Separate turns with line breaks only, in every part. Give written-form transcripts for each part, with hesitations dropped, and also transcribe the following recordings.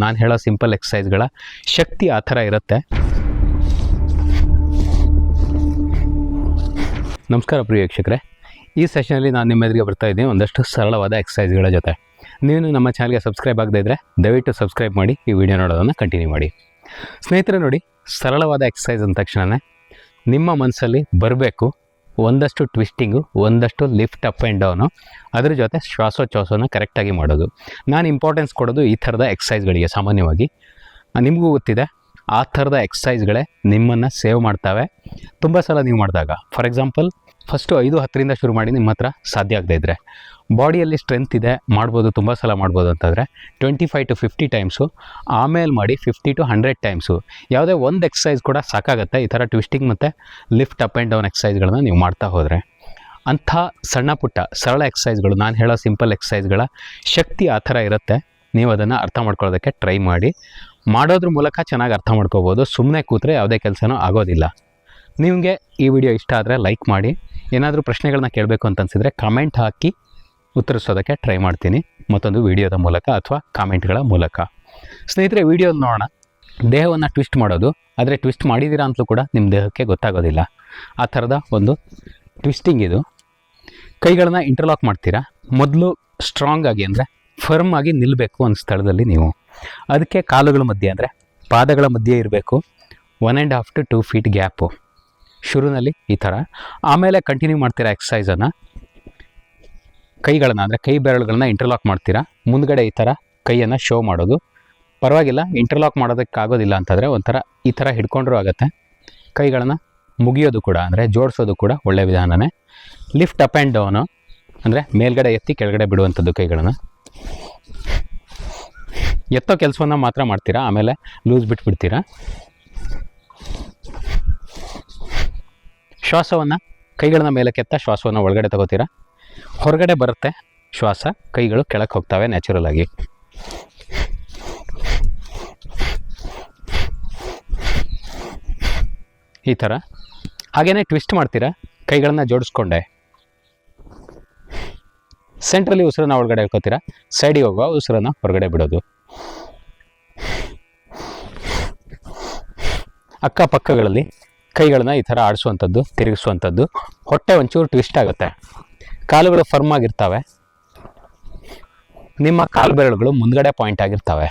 ನಾನು ಹೇಳೋ ಸಿಂಪಲ್ ಎಕ್ಸಸೈಸ್ಗಳ ಶಕ್ತಿ ಆ ಥರ ಇರುತ್ತೆ. ನಮಸ್ಕಾರ ಪ್ರಿಯ ವೀಕ್ಷಕರೇ, ಈ ಸೆಷನಲ್ಲಿ ನಾನು ನಿಮ್ಮ ಎದುರಿಗೆ ಬರ್ತಾ ಇದ್ದೀನಿ ಒಂದಷ್ಟು ಸರಳವಾದ ಎಕ್ಸಸೈಸ್ಗಳ ಜೊತೆ. ನೀವು ನಮ್ಮ ಚಾನಲ್ಗೆ ಸಬ್ಸ್ಕ್ರೈಬ್ ಆಗದೇ ಇದ್ದರೆ ದಯವಿಟ್ಟು ಸಬ್ಸ್ಕ್ರೈಬ್ ಮಾಡಿ, ಈ ವಿಡಿಯೋ ನೋಡೋದನ್ನು ಕಂಟಿನ್ಯೂ ಮಾಡಿ. ಸ್ನೇಹಿತರೆ ನೋಡಿ, ಸರಳವಾದ ಎಕ್ಸಸೈಸ್ ಅಂದ ತಕ್ಷಣ ನಿಮ್ಮ ಮನಸ್ಸಲ್ಲಿ ಬರಬೇಕು ಒಂದಷ್ಟು ಟ್ವಿಸ್ಟಿಂಗು, ಒಂದಷ್ಟು ಲಿಫ್ಟ್ ಅಪ್ ಆ್ಯಂಡ್ ಡೌನು, ಅದ್ರ ಜೊತೆ ಶ್ವಾಸೋಚ್ಛ್ವಾಸನ ಕರೆಕ್ಟಾಗಿ ಮಾಡೋದು. ನಾನು ಇಂಪಾರ್ಟೆನ್ಸ್ ಕೊಡೋದು ಈ ಥರದ ಎಕ್ಸಸೈಸ್ಗಳಿಗೆ. ಸಾಮಾನ್ಯವಾಗಿ ನಿಮಗೂ ಗೊತ್ತಿದೆ, ಆ ಥರದ ಎಕ್ಸಸೈಸ್ಗಳೇ ನಿಮ್ಮನ್ನು ಸೇವ್ ಮಾಡ್ತವೆ ತುಂಬ ಸಲ ನೀವು ಮಾಡಿದಾಗ. ಫಾರ್ ಎಕ್ಸಾಂಪಲ್, ಫಸ್ಟು 5-10ರಿಂದ ಶುರು ಮಾಡಿ, ನಿಮ್ಮ ಹತ್ರ ಸಾಧ್ಯ ಆಗದೇ ಇದ್ದರೆ, ಬಾಡಿಯಲ್ಲಿ ಸ್ಟ್ರೆಂತ್ ಇದೆ, ಮಾಡ್ಬೋದು, ತುಂಬ ಸಲ ಮಾಡ್ಬೋದು ಅಂತಂದರೆ 25-50 ಟೈಮ್ಸು, ಆಮೇಲೆ ಮಾಡಿ 50-100 ಟೈಮ್ಸು. ಯಾವುದೇ ಒಂದು ಎಕ್ಸಸೈಸ್ ಕೂಡ ಸಾಕಾಗುತ್ತೆ ಈ ಥರ ಟ್ವಿಸ್ಟಿಂಗ್ ಮತ್ತು ಲಿಫ್ಟ್ ಅಪ್ ಆ್ಯಂಡ್ ಡೌನ್ ಎಕ್ಸಸೈಸ್ಗಳನ್ನ ನೀವು ಮಾಡ್ತಾ ಹೋದರೆ. ಅಂಥ ಸಣ್ಣ ಪುಟ್ಟ ಸರಳ ಎಕ್ಸಸೈಸ್ಗಳು, ನಾನು ಹೇಳೋ ಸಿಂಪಲ್ ಎಕ್ಸಸೈಸ್ಗಳ ಶಕ್ತಿ ಆ ಥರ ಇರುತ್ತೆ. ನೀವು ಅದನ್ನು ಅರ್ಥ ಮಾಡ್ಕೊಳ್ಳೋದಕ್ಕೆ ಟ್ರೈ ಮಾಡಿ. ಮಾಡೋದ್ರ ಮೂಲಕ ಚೆನ್ನಾಗಿ ಅರ್ಥ ಮಾಡ್ಕೋಬೋದು. ಸುಮ್ಮನೆ ಕೂತ್ರೆ ಯಾವುದೇ ಕೆಲಸನೂ ಆಗೋದಿಲ್ಲ. ನಿಮಗೆ ಈ ವಿಡಿಯೋ ಇಷ್ಟ ಆದರೆ ಲೈಕ್ ಮಾಡಿ. ಏನಾದರೂ ಪ್ರಶ್ನೆಗಳನ್ನ ಕೇಳಬೇಕು ಅಂತ ಅನಿಸಿದರೆ ಕಮೆಂಟ್ ಹಾಕಿ ಉತ್ತರಿಸೋದಕ್ಕೆ ಟ್ರೈ ಮಾಡ್ತೀನಿ, ಮತ್ತೊಂದು ವಿಡಿಯೋದ ಮೂಲಕ ಅಥವಾ ಕಾಮೆಂಟ್ಗಳ ಮೂಲಕ. ಸ್ನೇಹಿತರೆ, ವಿಡಿಯೋ ನೋಡೋಣ. ದೇಹವನ್ನು ಟ್ವಿಸ್ಟ್ ಮಾಡೋದು, ಆದರೆ ಟ್ವಿಸ್ಟ್ ಮಾಡಿದ್ದೀರಾ ಅಂತಲೂ ಕೂಡ ನಿಮ್ಮ ದೇಹಕ್ಕೆ ಗೊತ್ತಾಗೋದಿಲ್ಲ. ಆ ಥರದ ಒಂದು ಟ್ವಿಸ್ಟಿಂಗ್ ಇದು. ಕೈಗಳನ್ನ ಇಂಟರ್ಲಾಕ್ ಮಾಡ್ತೀರಾ. ಮೊದಲು ಸ್ಟ್ರಾಂಗ್ ಆಗಿ, ಅಂದರೆ ಫರ್ಮ್ ಆಗಿ ನಿಲ್ಲಬೇಕು ಒಂದು ಸ್ಥಳದಲ್ಲಿ ನೀವು. ಅದಕ್ಕೆ ಕಾಲುಗಳ ಮಧ್ಯೆ, ಅಂದರೆ ಪಾದಗಳ ಮಧ್ಯೆ ಇರಬೇಕು 1.5 to 2 feet ಗ್ಯಾಪು ಶುರುವಿನಲ್ಲಿ ಈ ಥರ. ಆಮೇಲೆ ಕಂಟಿನ್ಯೂ ಮಾಡ್ತೀರಾ ಎಕ್ಸಸೈಸನ್ನು. ಕೈಗಳನ್ನು, ಅಂದರೆ ಕೈ ಬೆರಳುಗಳನ್ನ ಇಂಟರ್ಲಾಕ್ ಮಾಡ್ತೀರಾ. ಮುಂದ್ಗಡೆ ಈ ಥರ ಕೈಯನ್ನು ಶೋ ಮಾಡೋದು. ಪರವಾಗಿಲ್ಲ, ಇಂಟರ್ಲಾಕ್ ಮಾಡೋದಕ್ಕಾಗೋದಿಲ್ಲ ಅಂತಂದರೆ ಒಂಥರ ಈ ಥರ ಹಿಡ್ಕೊಂಡ್ರೂ ಆಗುತ್ತೆ. ಕೈಗಳನ್ನು ಮುಗಿಯೋದು ಕೂಡ, ಅಂದರೆ ಜೋಡಿಸೋದು ಕೂಡ ಒಳ್ಳೆಯ ವಿಧಾನನೇ. ಲಿಫ್ಟ್ ಅಪ್ ಆ್ಯಂಡ್ ಡೌನು, ಅಂದರೆ ಮೇಲ್ಗಡೆ ಎತ್ತಿ ಕೆಳಗಡೆ ಬಿಡುವಂಥದ್ದು. ಕೈಗಳನ್ನು ಎತ್ತೋ ಕೆಲಸವನ್ನು ಮಾತ್ರ ಮಾಡ್ತೀರಾ, ಆಮೇಲೆ ಲೂಸ್ ಬಿಟ್ಬಿಡ್ತೀರಾ. ಶ್ವಾಸವನ್ನು, ಕೈಗಳನ್ನ ಮೇಲಕ್ಕೆ ಎತ್ತ ಶ್ವಾಸವನ್ನು ಒಳಗಡೆ ತಗೋತೀರಾ. ಹೊರಗಡೆ ಬರುತ್ತೆ ಶ್ವಾಸ, ಕೈಗಳು ಕೆಳಕ್ಕೆ ಹೋಗ್ತವೆ ನ್ಯಾಚುರಲ್ ಆಗಿ. ಈ ಥರ. ಹಾಗೆಯೇ ಟ್ವಿಸ್ಟ್ ಮಾಡ್ತೀರಾ. ಕೈಗಳನ್ನು ಜೋಡಿಸ್ಕೊಂಡೆ ಸೆಂಟ್ರಲ್ಲಿ ಉಸಿರನ್ನು ಒಳಗಡೆ ಹೇಳ್ಕೊತೀರಾ. ಸೈಡಿಗೆ ಹೋಗುವ ಉಸಿರನ್ನು ಹೊರಗಡೆ ಬಿಡೋದು. ಅಕ್ಕಪಕ್ಕಗಳಲ್ಲಿ ಕೈಗಳನ್ನ ಈ ಥರ ಆಡಿಸುವಂಥದ್ದು, ತಿರುಗಿಸುವಂಥದ್ದು. ಹೊಟ್ಟೆ ಒಂಚೂರು ಟ್ವಿಸ್ಟ್ ಆಗುತ್ತೆ. ಕಾಲುಗಳು ಫರ್ಮ್ ಆಗಿರ್ತವೆ. ನಿಮ್ಮ ಕಾಲು ಬೆರಳುಗಳು ಮುಂದ್ಗಡೆ ಪಾಯಿಂಟ್ ಆಗಿರ್ತವೆ.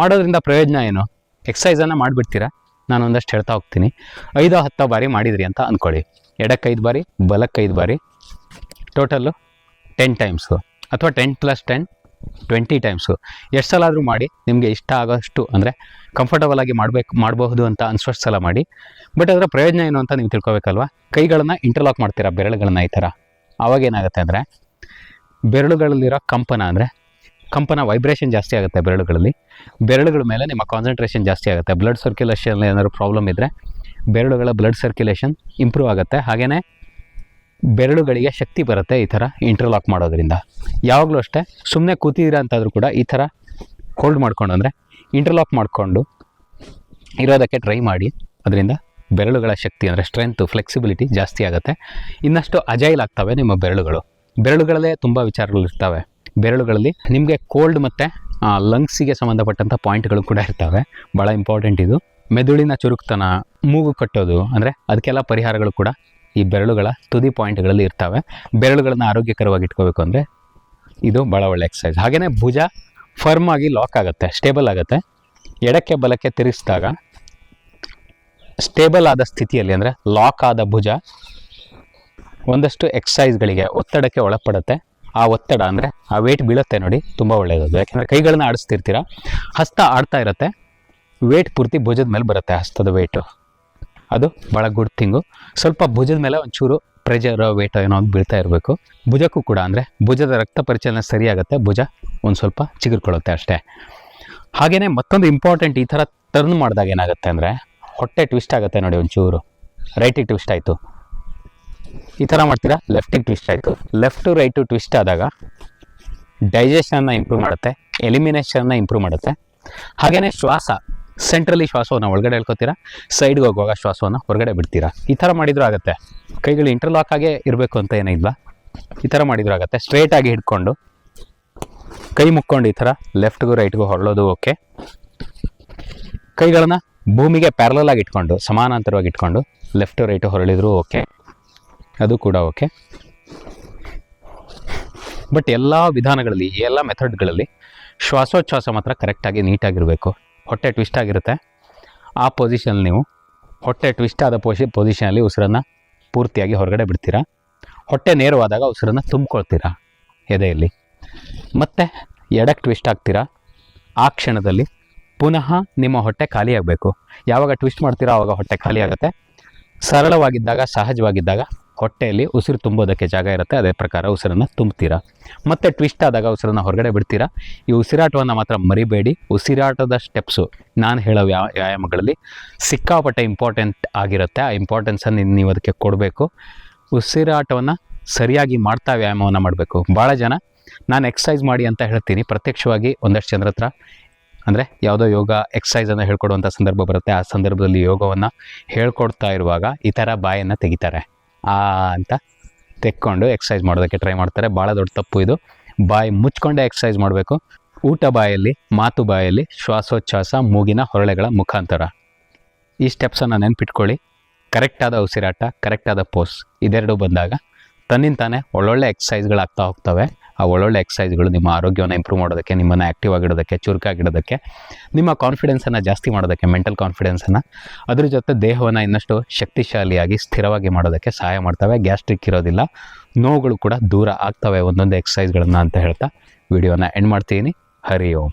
ಮಾಡೋದ್ರಿಂದ ಪ್ರಯೋಜನ ಏನು? ಎಕ್ಸಸೈಸನ್ನು ಮಾಡಿಬಿಡ್ತೀರಾ. ನಾನು ಒಂದಷ್ಟು ಹೇಳ್ತಾ ಹೋಗ್ತೀನಿ. 5-10 ಬಾರಿ ಮಾಡಿದ್ರಿ ಅಂತ ಅಂದ್ಕೊಳ್ಳಿ. ಎಡಕ್ಕೆ 5 ಬಾರಿ, ಬಲಕ್ಕೆ 5 ಬಾರಿ, ಟೋಟಲ್ಲು 10 ಟೈಮ್ಸು, ಅಥವಾ 10+10 20 ಟೈಮ್ಸು. ಎಷ್ಟು ಸಲ ಆದರೂ ಮಾಡಿ, ನಿಮಗೆ ಇಷ್ಟ ಆಗೋಷ್ಟು, ಅಂದರೆ ಕಂಫರ್ಟಬಲ್ ಆಗಿ ಮಾಡಬಹುದು ಅಂತ ಅನ್ಸೋಷ್ಟು ಸಲ ಮಾಡಿ. ಬಟ್ ಅದರ ಪ್ರಯೋಜನ ಏನು ಅಂತ ನೀವು ತಿಳ್ಕೊಬೇಕಲ್ವ. ಕೈಗಳನ್ನು ಇಂಟರ್ಲಾಕ್ ಮಾಡ್ತೀರಾ, ಬೆರಳುಗಳನ್ನ ಈ ಥರ. ಆವಾಗೇನಾಗುತ್ತೆ ಅಂದರೆ ಬೆರಳುಗಳಲ್ಲಿರೋ ಕಂಪನ ವೈಬ್ರೇಷನ್ ಜಾಸ್ತಿ ಆಗುತ್ತೆ ಬೆರಳುಗಳಲ್ಲಿ. ಬೆರಳುಗಳ ಮೇಲೆ ನಿಮ್ಮ ಕಾನ್ಸಂಟ್ರೇಷನ್ ಜಾಸ್ತಿ ಆಗುತ್ತೆ. ಬ್ಲಡ್ ಸರ್ಕ್ಯುಲೇಷನ್ ಏನಾದರೂ ಪ್ರಾಬ್ಲಮ್ ಇದ್ದರೆ ಬೆರಳುಗಳ ಬ್ಲಡ್ ಸರ್ಕ್ಯುಲೇಷನ್ ಇಂಪ್ರೂವ್ ಆಗುತ್ತೆ. ಹಾಗೆಯೇ ಬೆರಳುಗಳಿಗೆ ಶಕ್ತಿ ಬರುತ್ತೆ ಈ ಥರ ಇಂಟರ್ಲಾಕ್ ಮಾಡೋದ್ರಿಂದ. ಯಾವಾಗಲೂ ಅಷ್ಟೇ, ಸುಮ್ಮನೆ ಕೂತಿದ್ದೀರಾ ಅಂತಾದರೂ ಕೂಡ ಈ ಥರ ಹೋಲ್ಡ್ ಮಾಡಿಕೊಂಡು, ಅಂದರೆ ಇಂಟರ್ಲಾಕ್ ಮಾಡಿಕೊಂಡು ಇರೋದಕ್ಕೆ ಟ್ರೈ ಮಾಡಿ. ಅದರಿಂದ ಬೆರಳುಗಳ ಶಕ್ತಿ, ಅಂದರೆ ಸ್ಟ್ರೆಂತು, ಫ್ಲೆಕ್ಸಿಬಿಲಿಟಿ ಜಾಸ್ತಿ ಆಗುತ್ತೆ. ಇನ್ನಷ್ಟು ಅಜೈಲ್ ಆಗ್ತವೆ ನಿಮ್ಮ ಬೆರಳುಗಳು. ಬೆರಳುಗಳಲ್ಲೇ ತುಂಬ ವಿಚಾರಗಳಿರ್ತವೆ. ಬೆರಳುಗಳಲ್ಲಿ ನಿಮಗೆ ಕೋಲ್ಡ್ ಮತ್ತು ಲಂಗ್ಸಿಗೆ ಸಂಬಂಧಪಟ್ಟಂಥ ಪಾಯಿಂಟ್ಗಳು ಕೂಡ ಇರ್ತವೆ. ಭಾಳ ಇಂಪಾರ್ಟೆಂಟ್ ಇದು. ಮೆದುಳಿನ ಚುರುಕ್ತನ, ಮೂಗು ಕಟ್ಟೋದು, ಅಂದರೆ ಅದಕ್ಕೆಲ್ಲ ಪರಿಹಾರಗಳು ಕೂಡ ಈ ಬೆರಳುಗಳ ತುದಿ ಪಾಯಿಂಟ್ಗಳಲ್ಲಿ ಇರ್ತವೆ. ಬೆರಳುಗಳನ್ನು ಆರೋಗ್ಯಕರವಾಗಿ ಇಟ್ಕೋಬೇಕು ಅಂದರೆ ಇದು ಭಾಳ ಒಳ್ಳೆ ಎಕ್ಸಸೈಸ್. ಹಾಗೆಯೇ ಭುಜ ಫರ್ಮ್ ಆಗಿ ಲಾಕ್ ಆಗುತ್ತೆ, ಸ್ಟೇಬಲ್ ಆಗುತ್ತೆ. ಎಡಕ್ಕೆ ಬಲಕ್ಕೆ ತಿರುಗಿಸಿದಾಗ ಸ್ಟೇಬಲ್ ಆದ ಸ್ಥಿತಿಯಲ್ಲಿ, ಅಂದರೆ ಲಾಕ್ ಆದ ಭುಜ ಒಂದಷ್ಟು ಎಕ್ಸಸೈಸ್ಗಳಿಗೆ, ಒತ್ತಡಕ್ಕೆ ಒಳಪಡುತ್ತೆ. ಆ ಒತ್ತಡ, ಅಂದರೆ ಆ ವೇಟ್ ಬೀಳುತ್ತೆ ನೋಡಿ, ತುಂಬ ಒಳ್ಳೆಯದು. ಯಾಕೆಂದರೆ ಕೈಗಳನ್ನ ಆಡಿಸ್ತಿರ್ತೀರ, ಹಸ್ತ ಆಡ್ತಾ ಇರುತ್ತೆ, ವೇಟ್ ಪೂರ್ತಿ ಭುಜದ ಮೇಲೆ ಬರುತ್ತೆ, ಹಸ್ತದ ವೇಟು. ಅದು ಭಾಳ ಗುಡ್ ಥಿಂಗು. ಸ್ವಲ್ಪ ಭುಜದ ಮೇಲೆ ಒಂಚೂರು ಪ್ರೆಷರ್, ವೇಟ್ ಏನೋ ಬೀಳ್ತಾ ಇರಬೇಕು. ಭುಜಕ್ಕೂ ಕೂಡ, ಅಂದರೆ ಭುಜದ ರಕ್ತ ಪರಿಚಲನೆ ಸರಿಯಾಗುತ್ತೆ, ಭುಜ ಒಂದು ಸ್ವಲ್ಪ ಚಿಗುರ್ಕೊಳ್ಳುತ್ತೆ ಅಷ್ಟೇ. ಹಾಗೆಯೇ ಮತ್ತೊಂದು ಇಂಪಾರ್ಟೆಂಟ್, ಈ ಥರ ಟರ್ನ್ ಮಾಡಿದಾಗ ಏನಾಗುತ್ತೆ ಅಂದರೆ ಹೊಟ್ಟೆ ಟ್ವಿಸ್ಟ್ ಆಗುತ್ತೆ ನೋಡಿ ಒಂಚೂರು. ರೈಟಿಗೆ ಟ್ವಿಸ್ಟ್ ಆಯಿತು, ಈ ಥರ ಮಾಡ್ತೀರಾ, ಲೆಫ್ಟಿಗೆ ಟ್ವಿಸ್ಟ್ ಆಯಿತು. ಲೆಫ್ಟು ರೈಟು ಟ್ವಿಸ್ಟ್ ಆದಾಗ ಡೈಜೆಷನ್ನ ಇಂಪ್ರೂವ್ ಮಾಡುತ್ತೆ, ಎಲಿಮಿನೇಷನ್ನ ಇಂಪ್ರೂವ್ ಮಾಡುತ್ತೆ. ಹಾಗೆಯೇ ಶ್ವಾಸ, ಸೆಂಟ್ರಲಿ ಶ್ವಾಸವನ್ನು ಒಳಗಡೆ ಹೇಳ್ಕೊತೀರಾ, ಸೈಡ್ಗೆ ಹೋಗುವಾಗ ಶ್ವಾಸವನ್ನು ಹೊರಗಡೆ ಬಿಡ್ತೀರಾ. ಈ ಥರ ಮಾಡಿದರೂ ಆಗುತ್ತೆ. ಕೈಗಳು ಇಂಟರ್ಲಾಕ್ ಆಗೇ ಇರಬೇಕು ಅಂತ ಏನಿಲ್ಲ, ಈ ಥರ ಮಾಡಿದರೂ ಆಗುತ್ತೆ. ಸ್ಟ್ರೇಟಾಗಿ ಹಿಡ್ಕೊಂಡು ಕೈ ಮುಕ್ಕೊಂಡು ಈ ಥರ ಲೆಫ್ಟ್ಗೂ ರೈಟ್ಗೂ ಹೊರಳೋದು ಓಕೆ. ಕೈಗಳನ್ನು ಭೂಮಿಗೆ ಪ್ಯಾರಲಲ್ ಆಗಿ ಇಟ್ಕೊಂಡು, ಸಮಾನಾಂತರವಾಗಿ ಇಟ್ಕೊಂಡು ಲೆಫ್ಟು ರೈಟು ಹೊರಳಿದ್ರು ಓಕೆ, ಅದು ಕೂಡ ಓಕೆ. ಬಟ್ ಎಲ್ಲ ವಿಧಾನಗಳಲ್ಲಿ, ಎಲ್ಲ ಮೆಥಡ್ಗಳಲ್ಲಿ ಶ್ವಾಸೋಚ್ಛ್ವಾಸ ಮಾತ್ರ ಕರೆಕ್ಟಾಗಿ ನೀಟಾಗಿರಬೇಕು. ಹೊಟ್ಟೆ ಟ್ವಿಸ್ಟ್ ಆಗಿರುತ್ತೆ, ಆ ಪೊಸಿಷನಲ್ಲಿ ನೀವು ಹೊಟ್ಟೆ ಟ್ವಿಸ್ಟ್ ಆದ ಪೊಸಿಷನಲ್ಲಿ ಉಸಿರನ್ನು ಪೂರ್ತಿಯಾಗಿ ಹೊರಗಡೆ ಬಿಡ್ತೀರಾ. ಹೊಟ್ಟೆ ನೇರವಾದಾಗ ಉಸಿರನ್ನು ತುಂಬ್ಕೊಳ್ತೀರಾ ಎದೆಯಲ್ಲಿ. ಮತ್ತು ಎಡಕ್ಕೆ ಟ್ವಿಸ್ಟ್ ಆಗ್ತೀರಾ. ಆ ಕ್ಷಣದಲ್ಲಿ ಪುನಃ ನಿಮ್ಮ ಹೊಟ್ಟೆ ಖಾಲಿ ಆಗಬೇಕು. ಯಾವಾಗ ಟ್ವಿಸ್ಟ್ ಮಾಡ್ತೀರಾ ಆವಾಗ ಹೊಟ್ಟೆ ಖಾಲಿ ಆಗುತ್ತೆ. ಸರಳವಾಗಿದ್ದಾಗ, ಸಹಜವಾಗಿದ್ದಾಗ ಹೊಟ್ಟೆಯಲ್ಲಿ ಉಸಿರು ತುಂಬೋದಕ್ಕೆ ಜಾಗ ಇರುತ್ತೆ. ಅದೇ ಪ್ರಕಾರ ಉಸಿರನ್ನು ತುಂಬ್ತೀರಾ. ಮತ್ತು ಟ್ವಿಸ್ಟ್ ಆದಾಗ ಉಸಿರನ್ನು ಹೊರಗಡೆ ಬಿಡ್ತೀರಾ. ಈ ಉಸಿರಾಟವನ್ನು ಮಾತ್ರ ಮರಿಬೇಡಿ. ಉಸಿರಾಟದ ಸ್ಟೆಪ್ಸು ನಾನು ಹೇಳೋ ವ್ಯಾಯಾಮಗಳಲ್ಲಿ ಸಿಕ್ಕಾಪಟ್ಟೆ ಇಂಪಾರ್ಟೆಂಟ್ ಆಗಿರುತ್ತೆ. ಆ ಇಂಪಾರ್ಟೆನ್ಸನ್ನು ನೀವು ಅದಕ್ಕೆ ಕೊಡಬೇಕು. ಉಸಿರಾಟವನ್ನು ಸರಿಯಾಗಿ ಮಾಡ್ತಾ ವ್ಯಾಯಾಮವನ್ನು ಮಾಡಬೇಕು. ಭಾಳ ಜನ ನಾನು ಎಕ್ಸಸೈಸ್ ಮಾಡಿ ಅಂತ ಹೇಳ್ತೀನಿ, ಪ್ರತ್ಯಕ್ಷವಾಗಿ ಒಂದಷ್ಟು ಜನರ ಹತ್ರ ಅಂದರೆ ಯಾವುದೋ ಯೋಗ ಎಕ್ಸಸೈಸನ್ನು ಹೇಳ್ಕೊಡುವಂಥ ಸಂದರ್ಭ ಬರುತ್ತೆ. ಆ ಸಂದರ್ಭದಲ್ಲಿ ಯೋಗವನ್ನು ಹೇಳ್ಕೊಡ್ತಾ ಇರುವಾಗ ಈ ಥರ ಬಾಯನ್ನು ತೆಗಿತಾರೆ. ಅಂತ ತೆಕ್ಕೊಂಡು ಎಕ್ಸಸೈಸ್ ಮಾಡೋದಕ್ಕೆ ಟ್ರೈ ಮಾಡ್ತಾರೆ. ಭಾಳ ದೊಡ್ಡ ತಪ್ಪು ಇದು. ಬಾಯಿ ಮುಚ್ಕೊಂಡೇ ಎಕ್ಸಸೈಸ್ ಮಾಡಬೇಕು. ಊಟ ಬಾಯಲ್ಲಿ, ಮಾತು ಬಾಯಲ್ಲಿ, ಶ್ವಾಸೋಚ್ಛ್ವಾಸ ಮೂಗಿನ ಹೊರಳೆಗಳ ಮುಖಾಂತರ. ಈ ಸ್ಟೆಪ್ಸನ್ನು ನೆನ್ಪಿಟ್ಕೊಳ್ಳಿ. ಕರೆಕ್ಟಾದ ಉಸಿರಾಟ, ಕರೆಕ್ಟಾದ ಪೋಸ್ ಇದೆರಡು ಬಂದಾಗ ತನ್ನಿಂತಾನೆ ಒಳ್ಳೊಳ್ಳೆ ಎಕ್ಸಸೈಸ್ಗಳಾಗ್ತಾ ಹೋಗ್ತವೆ. ಆ ಒಳ್ಳೊಳ್ಳೆ ಎಕ್ಸಸೈಸ್ಗಳು ನಿಮ್ಮ ಆರೋಗ್ಯವನ್ನು ಇಂಪ್ರೂವ್ ಮಾಡೋದಕ್ಕೆ, ನಿಮ್ಮನ್ನು ಆ್ಯಕ್ಟಿವ್ ಆಗಿಡೋದಕ್ಕೆ, ಚುರುಕಾಗಿಡೋದಕ್ಕೆ, ನಿಮ್ಮ ಕಾನ್ಫಿಡೆನ್ಸನ್ನು ಜಾಸ್ತಿ ಮಾಡೋದಕ್ಕೆ, ಮೆಂಟಲ್ ಕಾನ್ಫಿಡೆನ್ಸನ್ನು, ಅದ್ರ ಜೊತೆ ದೇಹವನ್ನು ಇನ್ನಷ್ಟು ಶಕ್ತಿಶಾಲಿಯಾಗಿ ಸ್ಥಿರವಾಗಿ ಮಾಡೋದಕ್ಕೆ ಸಹಾಯ ಮಾಡ್ತವೆ. ಗ್ಯಾಸ್ಟ್ರಿಕ್ ಇರೋದಿಲ್ಲ, ನೋವುಗಳು ಕೂಡ ದೂರ ಆಗ್ತವೆ ಒಂದೊಂದು ಎಕ್ಸಸೈಸ್ಗಳನ್ನು ಅಂತ ಹೇಳ್ತಾ ವಿಡಿಯೋನ ಎಂಡ್ ಮಾಡ್ತೀನಿ. ಹರಿ ಓಂ.